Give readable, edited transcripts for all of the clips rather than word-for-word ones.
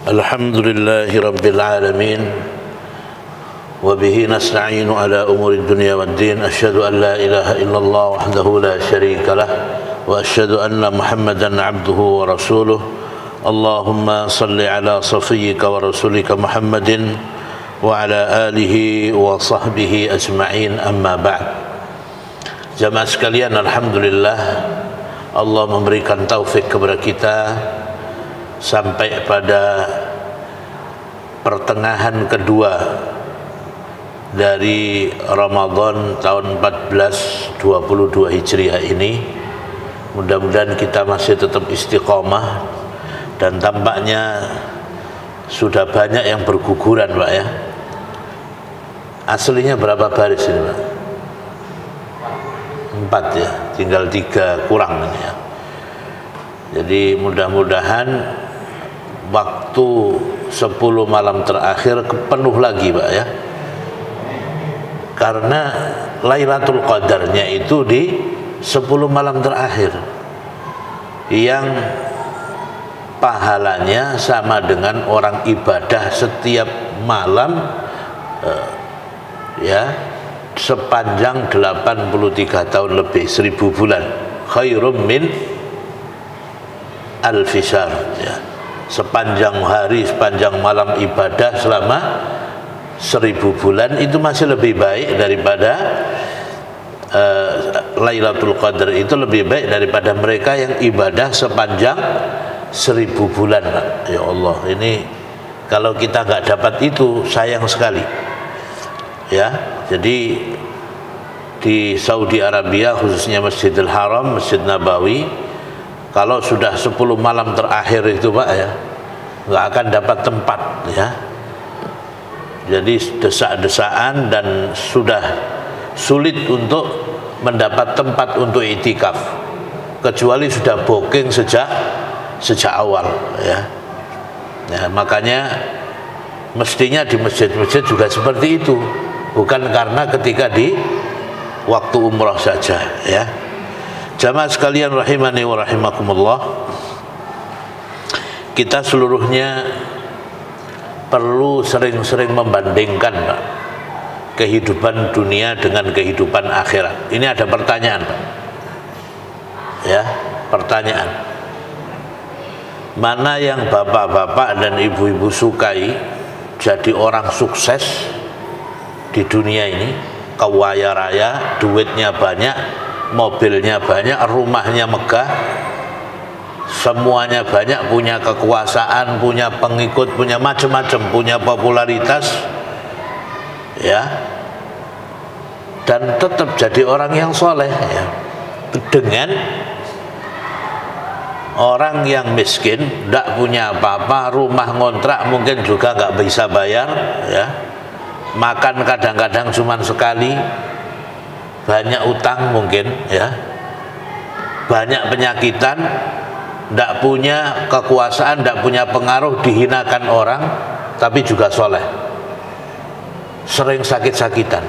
Alhamdulillahi Rabbil Alamin. Wabihi nasta'inu ala umuri dunia wad din. Asyhadu an la ilaha illallah wahdahu la syarika lah. Wa asyhadu anna Muhammadan abduhu wa rasuluh. Allahumma salli ala safiyyika wa rasulika Muhammadin wa ala alihi wa sahbihi ajma'in, amma ba'd. Jamaah sekalian, alhamdulillah Allah memberikan taufik kepada kita sampai pada pertengahan kedua dari Ramadan tahun 1422 Hijriah ini. Mudah-mudahan kita masih tetap istiqomah, dan tampaknya sudah banyak yang berguguran, Pak ya. Aslinya berapa baris ini, Pak? 4 ya, tinggal 3 kurang ini ya. Jadi mudah-mudahan waktu 10 malam terakhir penuh lagi, Pak ya. Karena Lailatul Qadarnya itu di 10 malam terakhir, yang pahalanya sama dengan orang ibadah setiap malam ya, sepanjang 83 tahun lebih, 1000 bulan. Khairum min alfisar ya. Sepanjang hari, sepanjang malam ibadah selama 1000 bulan itu masih lebih baik daripada Lailatul Qadar itu lebih baik daripada mereka yang ibadah sepanjang 1000 bulan, Pak. Ya Allah, ini kalau kita nggak dapat itu sayang sekali ya. Jadi di Saudi Arabia, khususnya Masjidil Haram, Masjid Nabawi, kalau sudah 10 malam terakhir itu, Pak ya, nggak akan dapat tempat ya. Jadi desak-desaan dan sudah sulit untuk mendapat tempat untuk itikaf, kecuali sudah booking sejak awal ya. Nah, makanya mestinya di masjid-masjid juga seperti itu, bukan karena ketika di waktu umrah saja ya. Jamaah sekalian rahimani wa rahimakumullah, kita seluruhnya perlu sering-sering membandingkan, Pak, kehidupan dunia dengan kehidupan akhirat. Ini ada pertanyaan, Pak ya, pertanyaan. Mana yang bapak-bapak dan ibu-ibu sukai jadi orang sukses di dunia ini? Kaya raya, duitnya banyak, mobilnya banyak, rumahnya megah, semuanya banyak, punya kekuasaan, punya pengikut, punya macam-macam, punya popularitas ya, dan tetap jadi orang yang soleh ya. Dengan orang yang miskin, tidak punya apa-apa, rumah ngontrak mungkin juga nggak bisa bayar ya, makan kadang-kadang cuma sekali, banyak utang mungkin ya, banyak penyakitan, tidak punya kekuasaan, tidak punya pengaruh, dihinakan orang, tapi juga soleh, sering sakit-sakitan.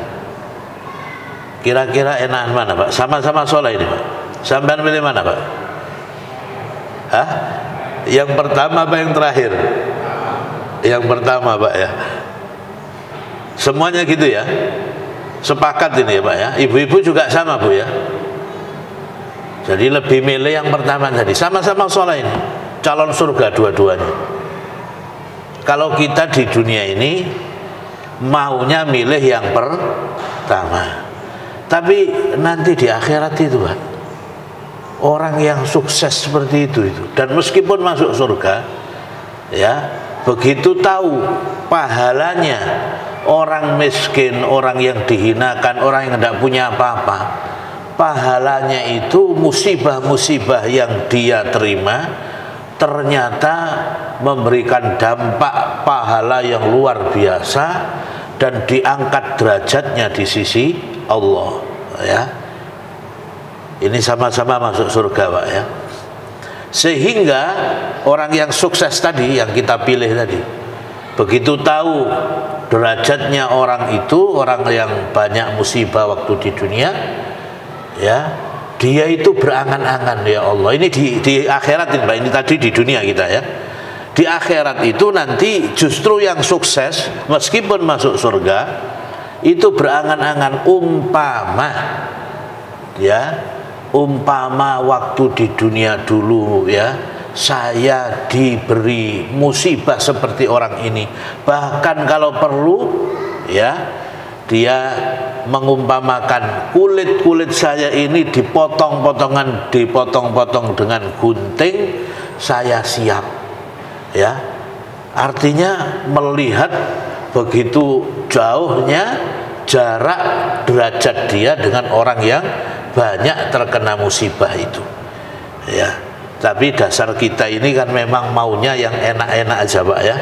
Kira-kira enakan mana, Pak? Sama-sama soleh ini, Pak. Sampai pilih mana, Pak? Hah? Yang pertama apa yang terakhir? Yang pertama, Pak ya. Semuanya gitu ya, sepakat ini ya, Pak ya. Ibu-ibu juga sama, Bu ya. Jadi lebih milih yang pertama tadi, sama-sama soleh ini, calon surga dua-duanya. Kalau kita di dunia ini maunya milih yang pertama, tapi nanti di akhirat itu, Pak, orang yang sukses seperti itu, dan meskipun masuk surga ya, begitu tahu pahalanya orang miskin, orang yang dihinakan, orang yang tidak punya apa-apa, pahalanya itu musibah-musibah yang dia terima ternyata memberikan dampak pahala yang luar biasa dan diangkat derajatnya di sisi Allah ya. Ini sama-sama masuk surga, Pak ya. Sehingga orang yang sukses tadi, yang kita pilih tadi, begitu tahu derajatnya orang itu, orang yang banyak musibah waktu di dunia ya, dia itu berangan-angan, ya Allah, ini di akhirat ini, Pak, ini tadi di dunia kita ya, Di akhirat itu nanti justru yang sukses meskipun masuk surga itu berangan-angan umpama waktu di dunia dulu ya, saya diberi musibah seperti orang ini, bahkan kalau perlu ya dia mengumpamakan kulit saya ini dipotong-potong dengan gunting, saya siap ya. Artinya melihat begitu jauhnya jarak derajat dia dengan orang yang banyak terkena musibah itu ya. Tapi dasar kita ini kan memang maunya yang enak-enak aja Pak ya.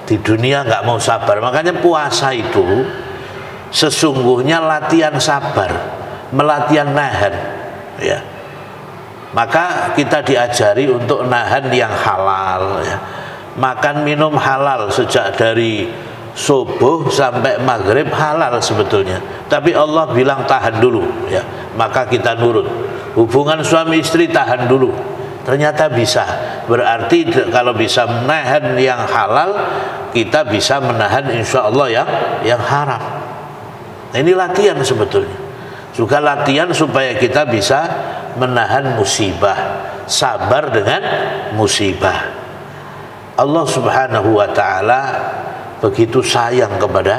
Di dunia nggak mau sabar. Makanya puasa itu sesungguhnya latihan sabar, melatihan nahan ya. Maka kita diajari untuk nahan yang halal ya. Makan minum halal sejak dari subuh sampai maghrib halal sebetulnya, tapi Allah bilang tahan dulu ya, maka kita nurut. Hubungan suami istri tahan dulu, ternyata bisa. Berarti kalau bisa menahan yang halal, kita bisa menahan insya Allah yang haram. Nah, ini latihan sebetulnya, juga latihan supaya kita bisa menahan musibah, sabar dengan musibah. Allah Subhanahu wa ta'ala begitu sayang kepada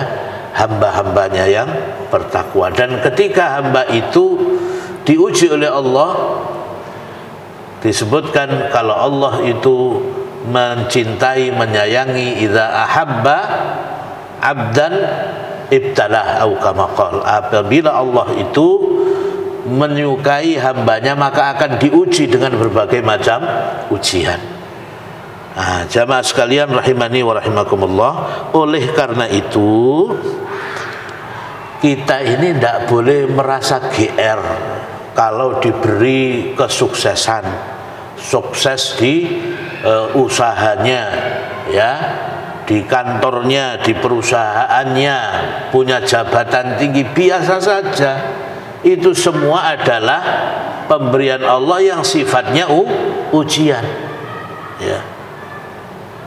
hamba-hambanya yang bertakwa, dan ketika hamba itu diuji oleh Allah, disebutkan kalau Allah itu mencintai, menyayangi, idza ahabba abdan ibtalah au kama qala, apabila Allah itu menyukai hambanya maka akan diuji dengan berbagai macam ujian. Nah, jamaah sekalian rahimani wa rahimakumullah, oleh karena itu kita ini tidak boleh merasa GR kalau diberi kesuksesan, sukses di usahanya ya, di kantornya, di perusahaannya, punya jabatan tinggi, biasa saja. Itu semua adalah pemberian Allah yang sifatnya ujian ya.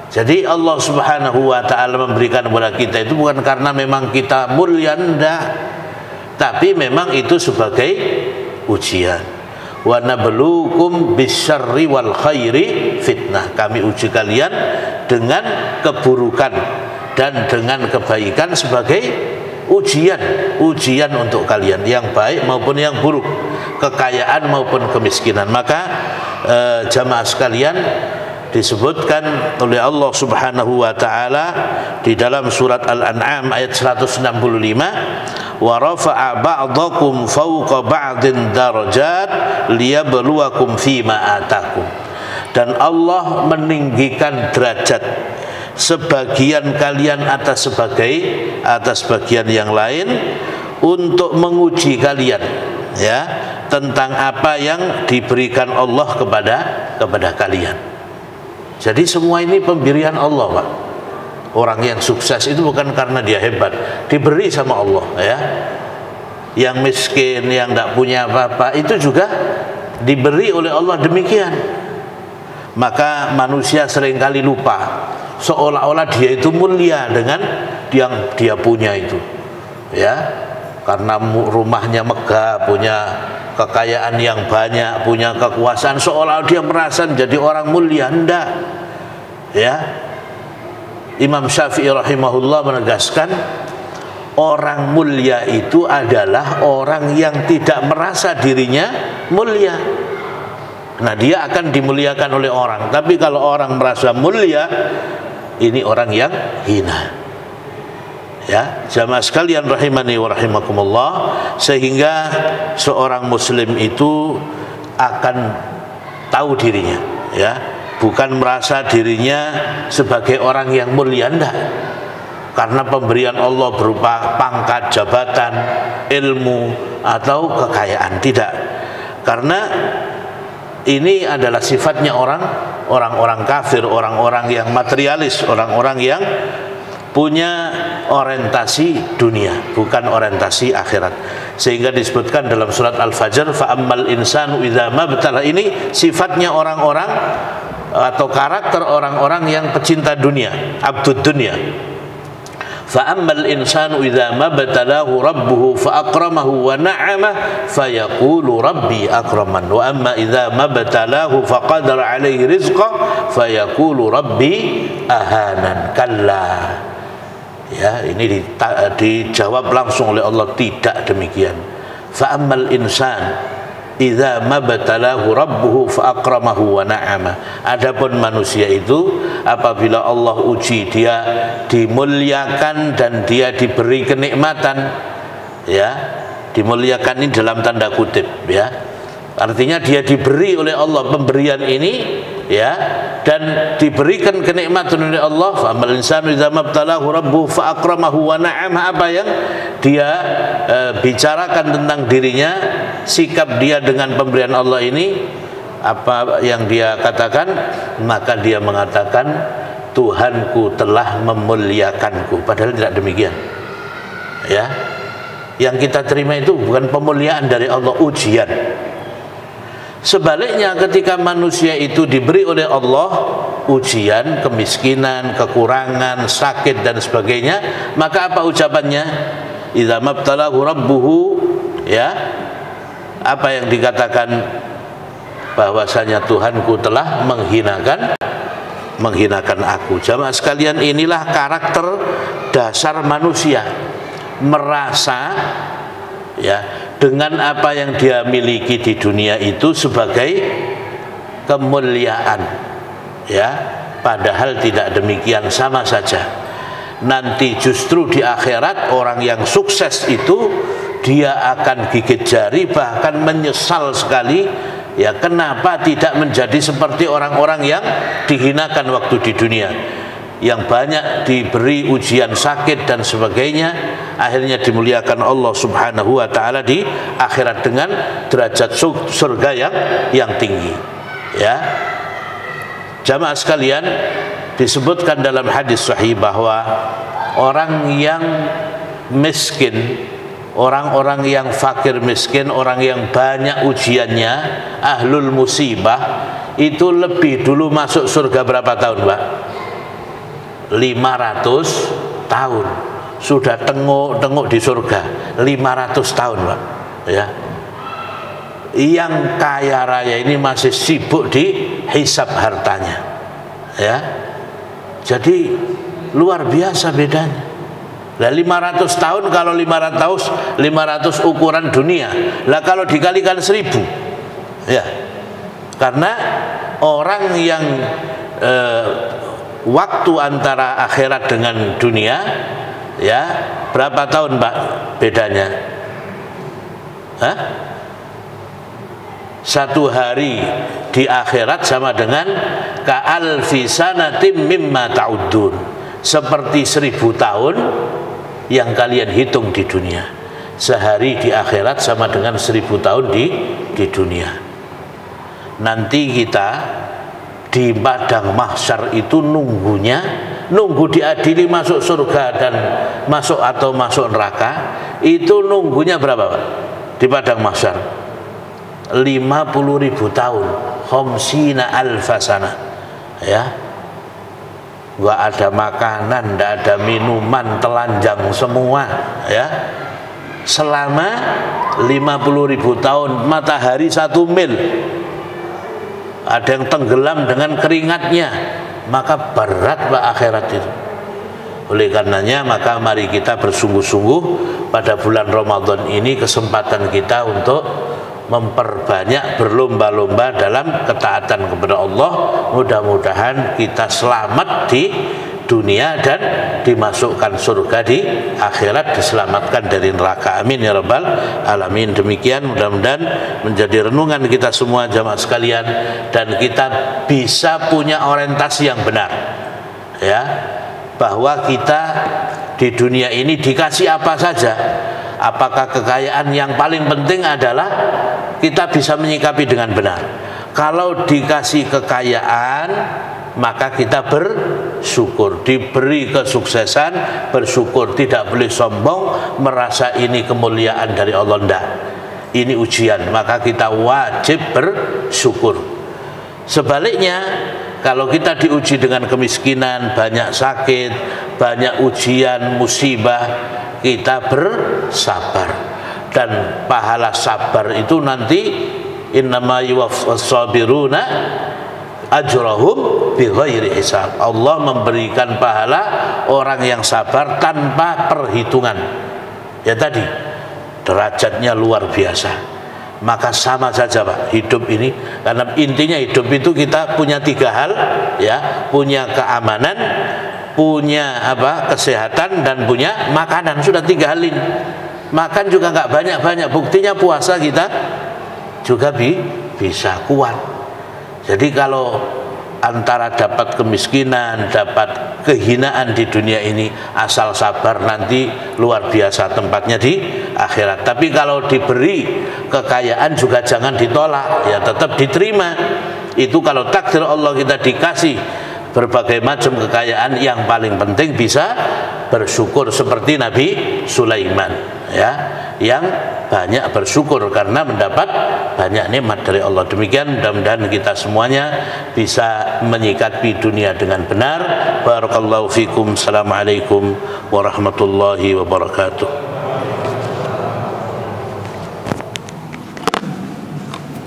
Jadi Allah Subhanahu wa ta'ala memberikan kepada kita itu bukan karena memang kita mulia, enggak, tapi memang itu sebagai ujian. Wa nabluukum bisyarri wal khairi fitnah, kami uji kalian dengan keburukan dan dengan kebaikan sebagai ujian untuk kalian, yang baik maupun yang buruk, kekayaan maupun kemiskinan. Maka jamaah sekalian, disebutkan oleh Allah Subhanahu wa ta'ala di dalam surat Al-An'am ayat 165, wa rafa'a ba'dakum fawqa ba'din darajat liyabluwakum fima atakum, dan Allah meninggikan derajat sebagian kalian atas bagian yang lain untuk menguji kalian ya, tentang apa yang diberikan Allah kepada kalian. Jadi semua ini pemberian Allah Pak. Orang yang sukses itu bukan karena dia hebat, diberi sama Allah ya. Yang miskin, yang tidak punya apa-apa, itu juga diberi oleh Allah demikian. Maka manusia seringkali lupa, seolah-olah dia itu mulia dengan yang dia punya itu ya, karena rumahnya megah, punya kekayaan yang banyak, punya kekuasaan, seolah dia merasa menjadi orang mulia. Enggak ya. Imam Syafi'i rahimahullah menegaskan, orang mulia itu adalah orang yang tidak merasa dirinya mulia. Nah, dia akan dimuliakan oleh orang. Tapi kalau orang merasa mulia, ini orang yang hina. Ya, jamaah sekalian rahimani wa rahimakumullah, sehingga seorang muslim itu akan tahu dirinya ya, bukan merasa dirinya sebagai orang yang mulia, enggak, karena pemberian Allah berupa pangkat, jabatan, ilmu atau kekayaan, tidak, karena ini adalah sifatnya orang-orang kafir, orang-orang yang materialis, orang-orang yang punya orientasi dunia, bukan orientasi akhirat. Sehingga disebutkan dalam surat Al-Fajr, fa ammal insanu idza mabtala, ini sifatnya orang-orang atau karakter orang-orang yang pecinta dunia, abdud dunia. Fa ammal insanu idza mabtalahu rabbuhu fa akramahu wa na'ama fa yaqulu rabbi akraman wa amma idza mabtalahu fa qadara alaihi rizqa fa yaqulu rabbi ahanan. Kalla. Ya, ini dijawab langsung oleh Allah, tidak demikian. Fa ammal insan idza mabtalahu rabbuhu fa akramahu wa na'ama. Adapun manusia itu apabila Allah uji, dia dimuliakan dan dia diberi kenikmatan, ya, dimuliakan ini dalam tanda kutip, ya, artinya dia diberi oleh Allah pemberian ini, ya, dan diberikan kenikmatan oleh Allah. Fa amal insanu idza mabtalahu rabbuhu fa akramahu wa na'ama. Apa yang dia bicarakan tentang dirinya, sikap dia dengan pemberian Allah ini, apa yang dia katakan, maka dia mengatakan Tuhanku telah memuliakanku, padahal tidak demikian, ya. Yang kita terima itu bukan pemuliaan dari Allah, ujian. Sebaliknya ketika manusia itu diberi oleh Allah ujian, kemiskinan, kekurangan, sakit dan sebagainya, maka apa ucapannya? Idza mabtalahu rabbuhu, ya, apa yang dikatakan? Bahwasanya Tuhanku telah menghinakan aku. Jamaah sekalian, inilah karakter dasar manusia, merasa, ya, dengan apa yang dia miliki di dunia itu sebagai kemuliaan, ya, padahal tidak demikian, sama saja. Nanti justru di akhirat orang yang sukses itu dia akan gigit jari, bahkan menyesal sekali, ya, kenapa tidak menjadi seperti orang-orang yang dihinakan waktu di dunia, yang banyak diberi ujian sakit dan sebagainya, akhirnya dimuliakan Allah Subhanahu wa ta'ala di akhirat dengan derajat surga yang tinggi, ya. Jamaah sekalian, disebutkan dalam hadis sahih bahwa orang yang miskin, orang-orang yang fakir miskin, orang yang banyak ujiannya, ahlul musibah, itu lebih dulu masuk surga berapa tahun, Pak? 500 tahun. Sudah tengok-tengok di surga 500 tahun, Pak, ya. Yang kaya raya ini masih sibuk di hisab hartanya, ya. Jadi luar biasa bedanya. Lah 500 tahun, kalau 500 ukuran dunia, lah kalau dikalikan 1000, ya. Karena orang yang waktu antara akhirat dengan dunia, ya, berapa tahun, Pak, bedanya? Hah? 1 hari di akhirat sama dengan ka'alfi sanatim mimma ta'uddun, seperti 1000 tahun yang kalian hitung di dunia. Sehari di akhirat sama dengan 1000 tahun di dunia. Nanti kita di padang mahsyar itu nunggu diadili masuk surga dan masuk atau masuk neraka, itu nunggunya berapa, Pak? Di padang mahsyar 50.000 tahun, khamsina alfasana, ya. Nggak ada makanan, nggak ada minuman, telanjang semua, ya. Selama 50.000 tahun, matahari 1 mil, ada yang tenggelam dengan keringatnya, maka berat, Pak, akhirat itu. Oleh karenanya maka mari kita bersungguh-sungguh pada bulan Ramadan ini, kesempatan kita untuk memperbanyak, berlomba-lomba dalam ketaatan kepada Allah. Mudah-mudahan kita selamat di dunia dan dimasukkan surga di akhirat, diselamatkan dari neraka. Amin ya rabbal alamin. Demikian mudah-mudahan menjadi renungan kita semua jamaah sekalian, dan kita bisa punya orientasi yang benar, ya, bahwa kita di dunia ini dikasih apa saja. Apakah kekayaan yang paling penting adalah kita bisa menyikapi dengan benar. Kalau dikasih kekayaan, maka kita bersyukur. Diberi kesuksesan, bersyukur. Tidak boleh sombong, merasa ini kemuliaan dari Allah. Tidak, ini ujian, maka kita wajib bersyukur. Sebaliknya, Kalau kita diuji dengan kemiskinan, banyak sakit, banyak ujian, musibah, kita bersabar. Dan pahala sabar itu nanti innama yuwaffas sabiruna ajrahum bighairi hisab. Allah memberikan pahala orang yang sabar tanpa perhitungan. Ya tadi, derajatnya luar biasa. Maka sama saja Pak, hidup ini, karena intinya hidup itu kita punya 3 hal ya, punya keamanan, punya kesehatan, dan punya makanan. Sudah 3 hal ini. Makan juga nggak banyak-banyak, buktinya puasa kita juga bisa kuat. Jadi kalau antara dapat kemiskinan, dapat kehinaan di dunia ini, asal sabar, nanti luar biasa tempatnya di akhirat. Tapi kalau diberi kekayaan juga jangan ditolak, ya tetap diterima. Itu kalau takdir Allah kita dikasih berbagai macam kekayaan, yang paling penting bisa bersyukur seperti Nabi Sulaiman ya, yang banyak bersyukur karena mendapat banyak nikmat dari Allah. Demikian, mudah-mudahan kita semuanya bisa menyikapi dunia dengan benar. Barakallahu fikum. Assalamualaikum warahmatullahi wabarakatuh.